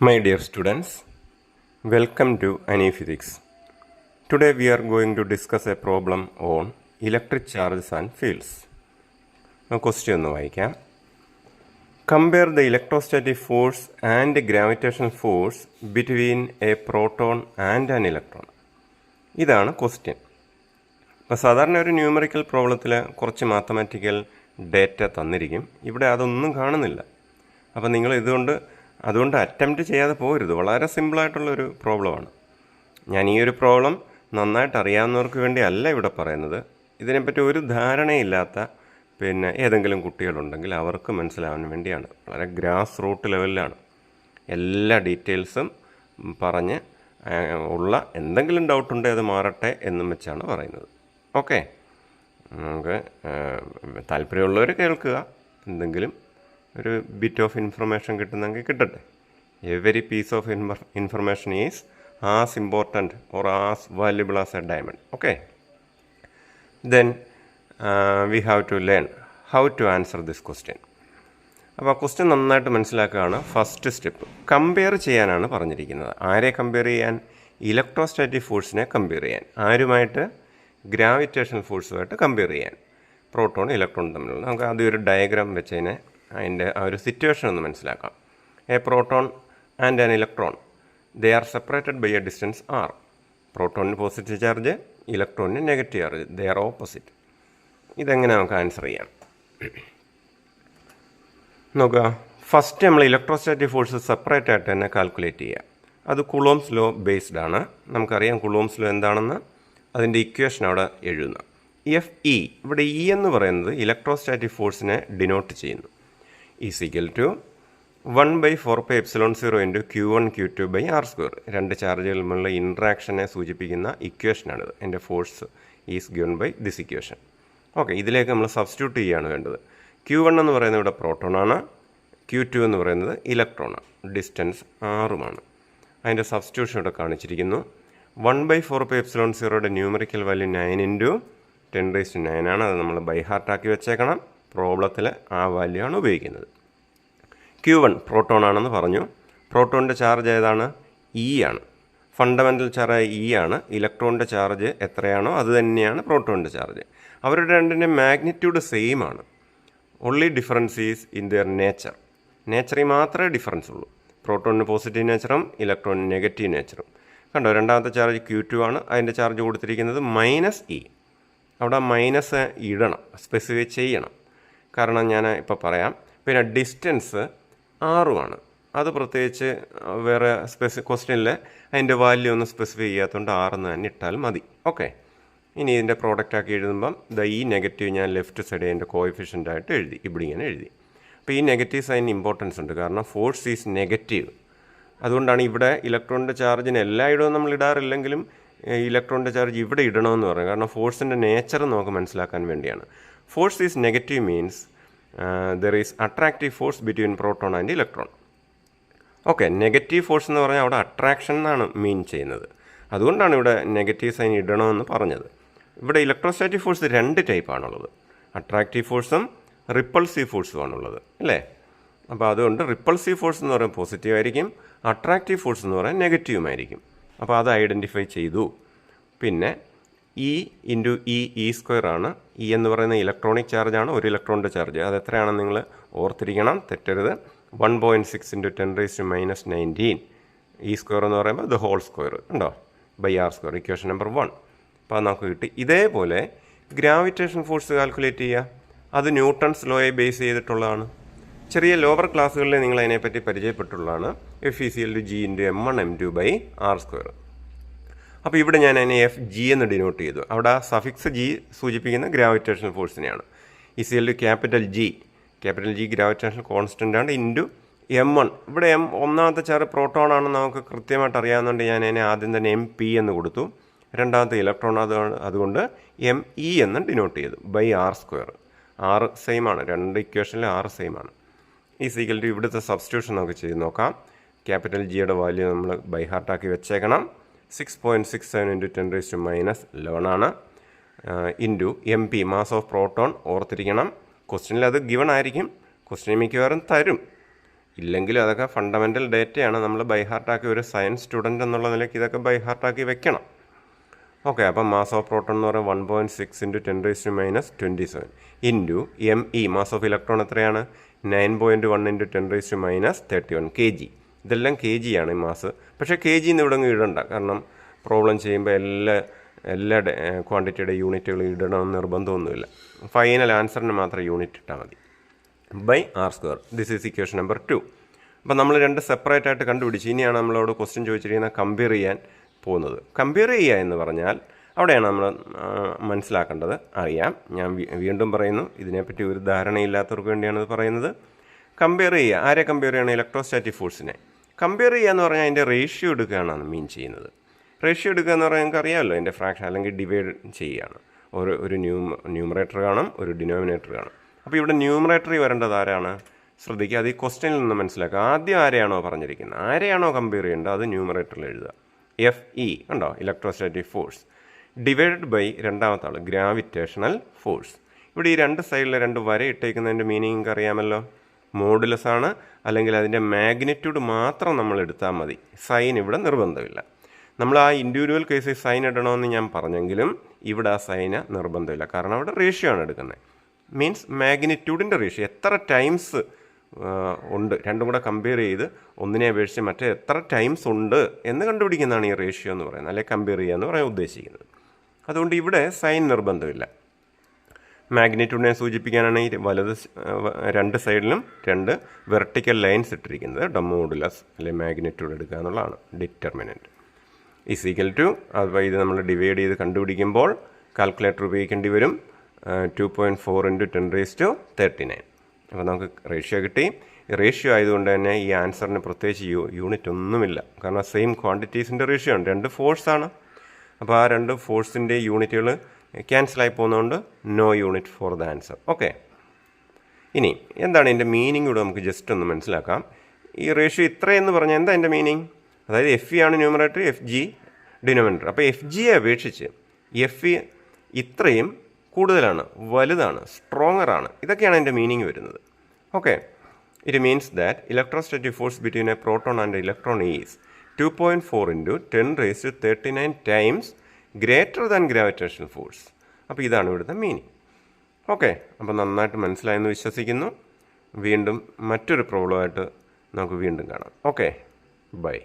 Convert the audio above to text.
My dear students, welcome to AnyPhysics. Today we are going to discuss a problem on electric charges and fields. Question ഒന്ന് വായിക്കാം. Compare the electrostatic force and gravitational force between a proton and an electron. ഇതാണ് question. അപ്പോൾ സാധാരണ ഒരു numerical പ്രോബ്ലത്തിൽ കുറച്ച് mathematical data തന്നിരിക്കും. ഇവിടെ അതൊന്നും കാണുന്നില്ല. അപ്പോൾ നിങ്ങൾ അതുകൊണ്ട് അറ്റംപ്റ്റ് ചെയ്യാതെ പോകരുത്. വളരെ സിമ്പിളായിട്ടുള്ളൊരു പ്രോബ്ലമാണ്. ഞാൻ ഈ ഒരു പ്രോബ്ലം നന്നായിട്ട് അറിയാവുന്നവർക്ക് വേണ്ടി അല്ല ഇവിടെ പറയുന്നത്. ഇതിനെപ്പറ്റി ഒരു ധാരണയില്ലാത്ത ഏതെങ്കിലും കുട്ടികളുണ്ടെങ്കിൽ അവർക്ക് മനസ്സിലാവാൻ വേണ്ടിയാണ്. വളരെ ഗ്രാസ് റൂട്ട് ലെവലിലാണ് എല്ലാ ഡീറ്റെയിൽസും പറഞ്ഞ് ഉള്ള എന്തെങ്കിലും ഡൗട്ടുണ്ടെങ്കിൽ അത് മാറട്ടെ എന്നും വെച്ചാണ് പറയുന്നത്. ഓക്കെ, നമുക്ക് താല്പര്യമുള്ളവർ കേൾക്കുക. എന്തെങ്കിലും ഒരു ബിറ്റ് ഓഫ് ഇൻഫർമേഷൻ കിട്ടുന്നെങ്കിൽ കിട്ടട്ടെ. Every piece of information is as important or as valuable as a diamond. Okay, then we have to learn how to answer this question. അപ്പോൾ ആ ക്വസ്റ്റ്യൻ നന്നായിട്ട് മനസ്സിലാക്കുകയാണ് ഫസ്റ്റ് സ്റ്റെപ്പ്. കമ്പയർ ചെയ്യാനാണ് പറഞ്ഞിരിക്കുന്നത്. ആരെ compare ചെയ്യാൻ? ഇലക്ട്രോസ്റ്റാറ്റിക് ഫോഴ്സിനെ കമ്പയർ ചെയ്യാൻ. ആരുമായിട്ട്? ഗ്രാവിറ്റേഷണൽ ഫോഴ്സുമായിട്ട് കമ്പയർ ചെയ്യാൻ. പ്രോട്ടോൺ ഇലക്ട്രോൺ തമ്മിലുള്ള. നമുക്ക് ആദ്യം ഒരു ഡയഗ്രാം വെച്ചതിനെ അതിൻ്റെ ആ ഒരു സിറ്റുവേഷൻ ഒന്ന് മനസ്സിലാക്കാം. A proton and an electron, they are separated by a distance r. പ്രോട്ടോണിന് പോസിറ്റീവ് ചാർജ്, ഇലക്ട്രോണിന് negative charge, they are opposite. ഇതെങ്ങനെ നമുക്ക് ആൻസർ ചെയ്യാം നോക്കുക. ഫസ്റ്റ് നമ്മൾ ഇലക്ട്രോസ്റ്റാറ്റിക് ഫോഴ്സ് സെപ്പറേറ്റ് ആയിട്ട് തന്നെ കാൽക്കുലേറ്റ് ചെയ്യുക. അത് കുളോംസ് ലോ ബേസ്ഡ് ആണ്. നമുക്കറിയാം കുളോംസ് ലോ എന്താണെന്ന്. അതിൻ്റെ ഇക്വേഷൻ അവിടെ എഴുതുന്നു. എഫ് ഇ, ഇവിടെ ഇ എന്ന് പറയുന്നത് ഇലക്ട്രോസ്റ്റാറ്റിക് ഫോഴ്സിനെ ഡിനോട്ട് ചെയ്യുന്നു. Is equal to 1/4πε0 into Q1 Q2/r². രണ്ട് ചാർജുകൾ തമ്മിലുള്ള ഇൻട്രാക്ഷനെ സൂചിപ്പിക്കുന്ന ഇക്വേഷനാണിത്. എൻ്റെ force is given by this equation. Okay, ഇതിലേക്ക് നമ്മൾ സബ്സ്റ്റിറ്റ്യൂട്ട് ചെയ്യുകയാണ് വേണ്ടത്. Q1 എന്ന് പറയുന്നത് ഇവിടെ പ്രോട്ടോണാണ്, Q2 എന്ന് പറയുന്നത് ഇലക്ട്രോണാണ്. ഡിസ്റ്റൻസ് ആറുമാണ്. അതിൻ്റെ സബ്സ്റ്റിറ്റ്യൂഷൻ ഇവിടെ കാണിച്ചിരിക്കുന്നു. 1/4πε0യുടെ ന്യൂമറിക്കൽ വാല്യൂ 9 ഇൻറ്റു 10⁹ ആണ്. അത് നമ്മൾ ബൈ ഹാർട്ടാക്കി വെച്ചേക്കണം. പ്രോബ്ലത്തിൽ ആ വാല്യൂ ആണ് ഉപയോഗിക്കുന്നത്. Q1 പ്രോട്ടോൺ ആണെന്ന് പറഞ്ഞു. പ്രോട്ടോണിൻ്റെ ചാർജ് ഏതാണ്? ഇ ആണ്. ഫണ്ടമെൻ്റൽ ചാർജ് ഇ ആണ്. ഇലക്ട്രോണിൻ്റെ ചാർജ് എത്രയാണോ അത് തന്നെയാണ് പ്രോട്ടോണിൻ്റെ ചാർജ്. അവരുടെ രണ്ടിൻ്റെ മാഗ്നിറ്റ്യൂഡ് സെയിം ആണ്. Only difference is in their nature. നേച്ചറിൽ മാത്രമേ ഡിഫറൻസ് ഉള്ളൂ. പ്രോട്ടോണിന് പോസിറ്റീവ് നേച്ചറും ഇലക്ട്രോണിന് നെഗറ്റീവ് നേച്ചറും. കണ്ടോ, രണ്ടാമത്തെ ചാർജ് Q2 ആണ്. അതിൻ്റെ ചാർജ് കൊടുത്തിരിക്കുന്നത് -E. അവിടെ മൈനസ് ഇടണം, സ്പെസിഫൈ ചെയ്യണം. കാരണം ഞാൻ ഇപ്പോൾ പറയാം. പിന്നെ ഡിസ്റ്റൻസ് ആറുമാണ്. അത് പ്രത്യേകിച്ച് വേറെ ക്വസ്റ്റ്യനിൽ അതിൻ്റെ വാല്യൂ ഒന്ന് സ്പെസിഫൈ ചെയ്യാത്തതുകൊണ്ട് 6 തന്നെ ഇട്ടാൽ മതി. ഓക്കെ, ഇനി ഇതിൻ്റെ പ്രോഡക്റ്റ് ആക്കി എഴുതുമ്പം ഈ നെഗറ്റീവ് ഞാൻ ലെഫ്റ്റ് സൈഡ് അതിൻ്റെ കോഎഫിഷ്യൻ്റ് ആയിട്ട് എഴുതി. ഇവിടെ ഇങ്ങനെ എഴുതി. അപ്പോൾ ഈ നെഗറ്റീവ് സൈൻ ഇമ്പോർട്ടൻസ് ഉണ്ട്. കാരണം ഫോഴ്സ് ഈസ് നെഗറ്റീവ്. അതുകൊണ്ടാണ് ഇവിടെ ഇലക്ട്രോണിൻ്റെ ചാർജിന് എല്ലായിടവും നമ്മൾ ഇടാറില്ലെങ്കിലും ഇലക്ട്രോണിൻ്റെ ചാർജ് ഇവിടെ ഇടണമെന്ന് പറയുന്നത്. കാരണം ഫോഴ്സിൻ്റെ നേച്ചർ നമുക്ക് മനസ്സിലാക്കാൻ വേണ്ടിയാണ്. Force is negative means there is attractive force between proton and electron. Okay, negative force എന്ന് പറഞ്ഞാൽ അവിടെ അട്രാക്ഷൻ എന്നാണ് മീൻ ചെയ്യുന്നത്. അതുകൊണ്ടാണ് ഇവിടെ നെഗറ്റീവ് സൈൻ ഇടണമെന്ന് പറഞ്ഞത്. ഇവിടെ ഇലക്ട്രോസ്റ്റാറ്റിക് ഫോഴ്സ് 2 ടൈപ്പാണുള്ളത്. അട്രാക്റ്റീവ് ഫോഴ്സും റിപ്പൾസീവ് ഫോഴ്സും ആണുള്ളത്, അല്ലേ? അപ്പോൾ അതുകൊണ്ട് റിപ്പൾസീവ് ഫോഴ്സ് എന്ന് പറയുന്നത് പോസിറ്റീവ് ആയിരിക്കും, അട്രാക്റ്റീവ് ഫോഴ്സ് എന്ന് പറയുന്നത് നെഗറ്റീവുമായിരിക്കും. അപ്പോൾ അത് ഐഡൻറ്റിഫൈ ചെയ്തു. പിന്നെ ഇ ഇൻറ്റു E² ആണ്. ഇ എന്ന് പറയുന്ന ഇലക്ട്രോണിക് ചാർജാണ്, ഒരു ഇലക്ട്രോണിൻ്റെ ചാർജ്. അത് എത്രയാണെന്ന് നിങ്ങൾ ഓർത്തിരിക്കണം, തെറ്റരുത്. 1.6 ഇൻറ്റു 10⁻19 E² എന്ന് പറയുമ്പോൾ ദ ഹോൾ സ്ക്വയർ ഉണ്ടോ /r². Equation number 1. അപ്പോൾ അത് നമുക്ക് കിട്ടി. ഇതേപോലെ ഗ്രാവിറ്റേഷൻ ഫോഴ്സ് കാൽക്കുലേറ്റ് ചെയ്യുക. അത് ന്യൂട്ടൺസ് ലോയെ ബേസ് ചെയ്തിട്ടുള്ളതാണ്. ചെറിയ ലോവർ ക്ലാസ്സുകളിൽ നിങ്ങൾ അതിനെപ്പറ്റി പരിചയപ്പെട്ടുള്ളതാണ്. F=g into m1m2/r². അപ്പോൾ ഇവിടെ ഞാൻ അതിനെ FG എന്ന് ഡിനോട്ട് ചെയ്തു. അവിടെ ആ സഫിക്സ് G സൂചിപ്പിക്കുന്ന ഗ്രാവിറ്റേഷണൽ ഫോഴ്സിനെയാണ്. ക്യാപിറ്റൽ G ഗ്രാവിറ്റേഷണൽ കോൺസ്റ്റൻ്റ് ആണ് ഇൻറ്റു m1. ഇവിടെ ഒന്നാമത്തെ ചാർജ് പ്രോട്ടോൺ ആണെന്ന് നമുക്ക് കൃത്യമായിട്ട് അറിയാവുന്നതുകൊണ്ട് ഞാൻ അതിനെ ആദ്യം തന്നെ MP എന്ന് കൊടുത്തു. രണ്ടാമത്തെ ഇലക്ട്രോൺ അതുകൊണ്ട് ME എന്ന് ഡിനോട്ട് ചെയ്തു /r². 6 സെയിം ആണ്. രണ്ട് ഇക്വേഷനിൽ 6 സെയിം ആണ്. ഈക്വൽ ടു ഇവിടുത്തെ സബ്സ്റ്റിറ്റ്യൂഷൻ നമുക്ക് ചെയ്ത് നോക്കാം. ക്യാപിറ്റൽ Gയുടെ വാല്യൂ നമ്മൾ ബൈ ഹാർട്ടാക്കി വെച്ചേക്കണം. 6.67 ഇൻറ്റു 10⁻11 ആണ്. Into MP mass of proton ഓർത്തിരിക്കണം. ക്വസ്റ്റ്യനിൽ അത് ഗിവൺ ആയിരിക്കും. ക്വസ്റ്റ്യൻ മിക്കവാറും തരും. ഇല്ലെങ്കിലും അതൊക്കെ ഫണ്ടമെൻ്റൽ ഡേറ്റയാണ്. നമ്മൾ ബൈ ഹാർട്ടാക്കി ഒരു സയൻസ് സ്റ്റുഡൻ്റ് എന്നുള്ള നിലയ്ക്ക് ഇതൊക്കെ ബൈ ഹാർട്ടാക്കി വെക്കണം. ഓക്കെ, അപ്പം മാസ് ഓഫ് പ്രോട്ടോൺ എന്ന് പറയുന്നത് 1.6 × 10⁻27 into ME mass of electron എത്രയാണ്? 9.1 × 10⁻31 kg. ഇതെല്ലാം kg ആണ് ഈ മാസ്. പക്ഷേ kg എന്ന് ഇവിടെ ഇടണ്ട, കാരണം പ്രോബ്ലം ചെയ്യുമ്പോൾ എല്ലാ ക്വാണ്ടിറ്റിയുടെ യൂണിറ്റുകൾ ഇടണമെന്ന് നിർബന്ധമൊന്നുമില്ല. ഫൈനൽ ആൻസറിന് മാത്രം യൂണിറ്റ് ഇട്ടാൽ മതി. By r². This is equation number 2. അപ്പം നമ്മൾ രണ്ട് സെപ്പറേറ്റ് ആയിട്ട് കണ്ടുപിടിച്ച് ഇനിയാണ് നമ്മളോട് ക്വസ്റ്റ്യൻ ചോദിച്ചിരിക്കുന്നത് കമ്പയർ ചെയ്യാൻ പോകുന്നത്. കമ്പയർ ചെയ്യുക എന്ന് പറഞ്ഞാൽ അവിടെയാണ് നമ്മൾ മനസ്സിലാക്കേണ്ടത്. അറിയാം, ഞാൻ വീണ്ടും പറയുന്നു, ഇതിനെപ്പറ്റി ഒരു ധാരണയില്ലാത്തവർക്ക് വേണ്ടിയാണ് ഇത് പറയുന്നത്. കമ്പയർ ചെയ്യുക, ആരെ കമ്പയർ ചെയ്യണം? ഇലക്ട്രോസ്റ്റാറ്റിക് ഫോഴ്സിനെ. കമ്പയർ ചെയ്യുക എന്ന് പറഞ്ഞാൽ അതിൻ്റെ റേഷ്യോ എടുക്കുകയാണ് മീൻ ചെയ്യുന്നത്. റേഷ്യോ എടുക്കുക എന്ന് പറഞ്ഞാൽ നിങ്ങൾക്ക് അറിയാമല്ലോ, അതിൻ്റെ ഫ്രാക്ഷൻ അല്ലെങ്കിൽ ഡിവൈഡ് ചെയ്യുകയാണ്. ഒരു ന്യൂമറേറ്റർ കാണും, ഒരു ഡിനോമിനേറ്റർ കാണും. അപ്പോൾ ഇവിടെ ന്യൂമറേറ്ററിൽ വരേണ്ടത് ആരാണ്? ശ്രദ്ധിക്കുക, അത് ഈ ക്വസ്റ്റ്യനിൽ നിന്ന് മനസ്സിലാക്കുക. ആദ്യം ആരെയാണോ പറഞ്ഞിരിക്കുന്നത്, ആരെയാണോ കമ്പയർ ചെയ്യേണ്ടത്, അത് ന്യൂമറേറ്ററിൽ എഴുതുക. FE കണ്ടോ, ഇലക്ട്രോസ്റ്റാറ്റിക് ഫോഴ്സ് ഡിവൈഡഡ് ബൈ രണ്ടാമത്തെ ആൾ ഗ്രാവിറ്റേഷണൽ ഫോഴ്സ്. ഇവിടെ ഈ രണ്ട് സൈഡിലെ രണ്ട് വര ഇട്ടേക്കുന്നതിൻ്റെ മീനിങ് അറിയാമല്ലോ. മോഡുലസ് ആണ്, അല്ലെങ്കിൽ അതിൻ്റെ മാഗ്നിറ്റ്യൂഡ് മാത്രം നമ്മൾ എടുത്താൽ മതി. സൈൻ ഇവിടെ നിർബന്ധമില്ല. നമ്മൾ ആ ഇൻഡിവിജ്വൽ കേസിൽ സൈൻ ഇടണമെന്ന് ഞാൻ പറഞ്ഞെങ്കിലും ഇവിടെ ആ സൈന് നിർബന്ധമില്ല, കാരണം അവിടെ റേഷ്യോ ആണ് എടുക്കുന്നത്. മീൻസ് മാഗ്നിറ്റ്യൂഡിൻ്റെ റേഷ്യോ എത്ര ടൈംസ് ഉണ്ട്, രണ്ടും കൂടെ കമ്പയർ ചെയ്ത് ഒന്നിനെ അപേക്ഷിച്ച് മറ്റേ എത്ര ടൈംസ് ഉണ്ട് എന്ന് കണ്ടുപിടിക്കുന്നതാണ് ഈ റേഷ്യോ എന്ന് പറയുന്നത്, അല്ലെങ്കിൽ കമ്പയർ ചെയ്യുക എന്ന് പറയാൻ ഉദ്ദേശിക്കുന്നത്. അതുകൊണ്ട് ഇവിടെ സൈൻ നിർബന്ധമില്ല. മാഗ്നിറ്റ്യൂഡിനെ സൂചിപ്പിക്കാനാണ് ഈ രണ്ട് സൈഡിലും രണ്ട് വെർട്ടിക്കൽ ലൈൻസ് ഇട്ടിരിക്കുന്നത്. മോഡുലസ് അല്ലെങ്കിൽ മാഗ്നിറ്റ്യൂഡ് എടുക്കുക എന്നുള്ളതാണ് ഡിറ്റർമിനൻറ്റ്. ഈസ് ഈക്വൽ ടു, അപ്പോൾ ഇത് നമ്മൾ ഡിവൈഡ് ചെയ്ത് കണ്ടുപിടിക്കുമ്പോൾ കാൽക്കുലേറ്റർ ഉപയോഗിക്കേണ്ടി വരും. 2.4 × 10⁻39. അപ്പോൾ നമുക്ക് റേഷ്യോ കിട്ടി. റേഷ്യോ ആയതുകൊണ്ട് തന്നെ ഈ ആൻസറിന് പ്രത്യേകിച്ച് യൂണിറ്റ് ഒന്നുമില്ല, കാരണം സെയിം ക്വാണ്ടിറ്റീസിൻ്റെ റേഷ്യോ ആണ്, രണ്ട് ഫോഴ്സാണ്. അപ്പോൾ ആ രണ്ട് ഫോഴ്സിൻ്റെ യൂണിറ്റുകൾ ക്യാൻസലായി പോകുന്നതുകൊണ്ട് no unit for the answer. Okay, ഇനി എന്താണ് ഇതിൻ്റെ മീനിങ് കൂടെ നമുക്ക് ജസ്റ്റ് ഒന്ന് മനസ്സിലാക്കാം. ഈ റേഷ്യോ ഇത്രയെന്ന് പറഞ്ഞാൽ എന്താ എൻ്റെ മീനിങ്? അതായത് FE ആണ് ന്യൂമറേറ്റർ, FG ഡിനോമിനേറ്റർ. അപ്പോൾ FGയെ അപേക്ഷിച്ച് FE ഇത്രയും കൂടുതലാണ്, വലുതാണ്, സ്ട്രോങ്ങർ ആണ്. ഇതൊക്കെയാണ് എൻ്റെ മീനിങ് വരുന്നത്. Okay, it means that electrostatic force between A proton and electron is 2.4 × 10⁻39 times greater than gravitational force. അപ്പോൾ ഇതാണ് ഇവിടുത്തെ മീനിങ്. ഓക്കെ, അപ്പോൾ നന്നായിട്ട് മനസ്സിലായെന്ന് വിശ്വസിക്കുന്നു. വീണ്ടും മറ്റൊരു പ്രോബ്ലമായിട്ട് നമുക്ക് വീണ്ടും കാണാം. Okay, by.